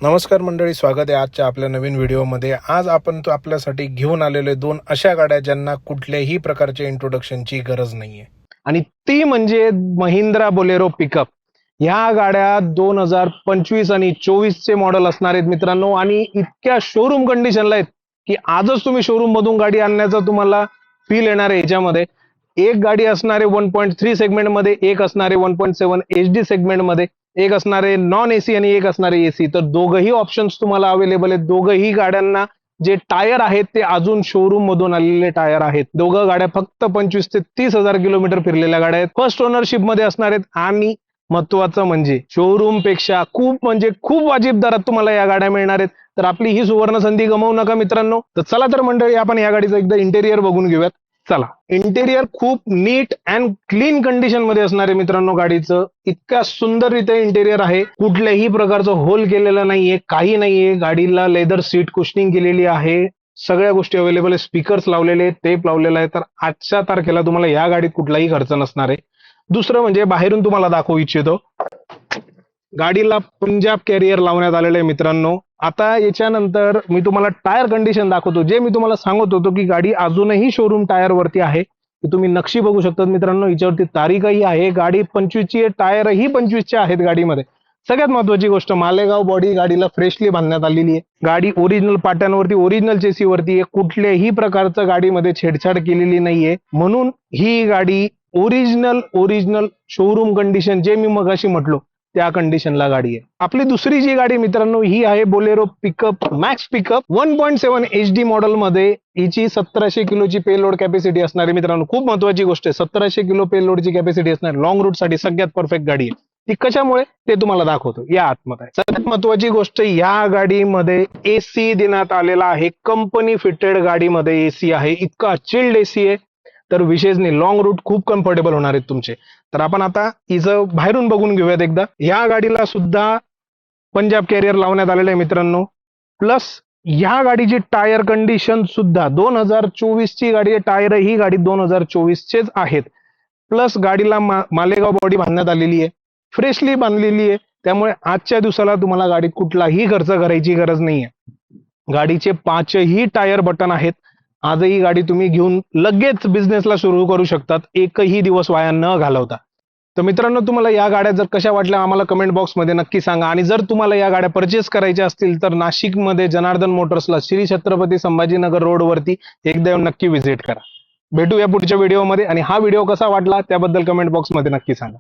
नमस्कार मंडळी, स्वागत आहे आजच्या आपल्या नवीन व्हिडिओमध्ये। आज आपण आपल्यासाठी घेऊन आलेले दोन अशा गाड्या ज्यांना कुठल्याही प्रकारच्या इंट्रोडक्शनची गरज नाहीये, आणि ती म्हणजे महिंद्रा बोलेरो पिकअप। ह्या गाड्या 2025 आणि 24 चे मॉडेल असणार आहेत मित्रांनो, आणि इतक्या शोरूम कंडिशनला आहेत की आजच तुम्ही शोरूम मधून गाडी आणण्याचा तुम्हाला फील येणार आहे। याच्यामध्ये एक गाडी असणार आहे 1.3 सेगमेंट मध्ये, एक असणार आहे 1.7 HD सेगमेंट मध्ये, एक असणार आहे नॉन एसी आणि एक असणार आहे एसी। तर दोघही ऑप्शन्स तुम्हाला अवेलेबल आहेत। दोघही गाड्यांना जे टायर आहेत ते अजून शोरूम मधून आलेले टायर आहेत। दोघं गाड्या फक्त 25 ते 30 हजार किलोमीटर फिरलेल्या गाड्या आहेत। फर्स्ट ओनरशिप मध्ये असणार आहेत, आणि महत्वाचं म्हणजे शोरूम पेक्षा खूप वाजिब दरात तुम्हाला या गाड्या मिळणार आहेत। तर आपली ही सुवर्ण संधी गमावू नका मित्रांनो। तर चला तर मंडळी, आपण या गाडीचं एकदा इंटेरियर बघून घेऊयात। चला, इंटेरियर खूप नीट अँड क्लीन कंडिशन मध्ये असणार आहे मित्रांनो। गाडीचं इतक्या सुंदररीत्या इंटेरियर आहे, कुठल्याही प्रकारचं होल केलेलं नाहीये, काही नाहीये। गाडीला लेदर सीट कुशनिंग केलेली आहे, सगळ्या गोष्टी अवेलेबल आहे, स्पीकर्स लावलेले आहेत, टेप लावलेला आहे। तर आजच्या तारखेला तुम्हाला या गाडीत कुठलाही खर्च नसणार आहे। दुसरं म्हणजे बाहेरून तुम्हाला दाखवू इच्छितो, गाडीला पंजाब कॅरियर लावण्यात आलेलं आहे मित्रांनो। आता याच्यानंतर मी तुम्हाला टायर कंडिशन दाखवतो। जे मी तुम्हाला सांगत होतो की गाडी अजूनही शोरूम टायर वरती आहे, की तुम्ही नक्षी बघू शकता मित्रांनो, याच्यावरती तारीखही आहे। गाडी 25 ची, टायरही 25 चे आहेत गाडीमध्ये। सगळ्यात महत्वाची गोष्ट, मालेगाव बॉडी गाडीला फ्रेशली बांधण्यात आलेली आहे। गाडी ओरिजिनल पाट्यांवरती, ओरिजिनल चेसी वरती आहे, कुठल्याही प्रकारचं गाडीमध्ये छेडछाड केलेली नाहीये। म्हणून ही गाडी ओरिजिनल शोरूम कंडिशन, जे मी मगाशी म्हटलो त्या कंडिशनला गाडी आहे। आपली दुसरी जी गाडी मित्रांनो, ही आहे Bolero pickup max pickup 1.7 HD model मध्ये। हिची 1700 किलोची पेलोड कॅपॅसिटी असणार आहे मित्रांनो। खूप महत्वाची गोष्ट आहे, 1700 किलो पेलोडची कॅपॅसिटी असणार। लॉंग रूट साठी सगळ्यात परफेक्ट गाडी आहे ती। कशामुळे ते तुम्हाला दाखवतो या आतमध्ये। सगळ्यात महत्वाची गोष्ट, या गाडीमध्ये एसी देण्यात आलेला आहे। कंपनी फिटेड गाडीमध्ये एसी आहे, इतका चिल्ड एसी आहे। तर विशेष नाही, लॉंग रूट खूप कम्फर्टेबल होणार आहेत तुमचे। तर आपण आता हिचं बाहेरून बघून घेऊयात एकदा। या गाडीला सुद्धा पंजाब कॅरियर लावण्यात आलेलं आहे मित्रांनो। प्लस या गाडीची टायर कंडिशन सुद्धा 2024 ची गाडी आहे, टायर ही गाडी 2024 चेच आहेत। प्लस गाडीला मालेगाव बॉडी बांधण्यात आलेली आहे, फ्रेशली बांधलेली आहे। त्यामुळे आजच्या दिवसाला तुम्हाला गाडीत कुठलाही खर्च करायची गरज नाहीये। गाडीचे 5ही टायर बटन आहेत। आजही गाडी तुम्ही घेऊन लगेच बिझनेसला सुरू करू शकतात, एकही दिवस वाया न घालवता। तर मित्रांनो, तुम्हाला या गाड्या जर कशा वाटल्या आम्हाला कमेंट बॉक्समध्ये नक्की सांगा। आणि जर तुम्हाला या गाड्या परचेस करायच्या असतील तर नाशिकमध्ये जनार्दन मोटर्सला, श्री छत्रपती संभाजीनगर रोडवरती एकदा येऊन नक्की व्हिजिट करा। भेटूया पुढच्या व्हिडिओमध्ये, आणि हा व्हिडिओ कसा वाटला त्याबद्दल कमेंट बॉक्समध्ये नक्की सांगा।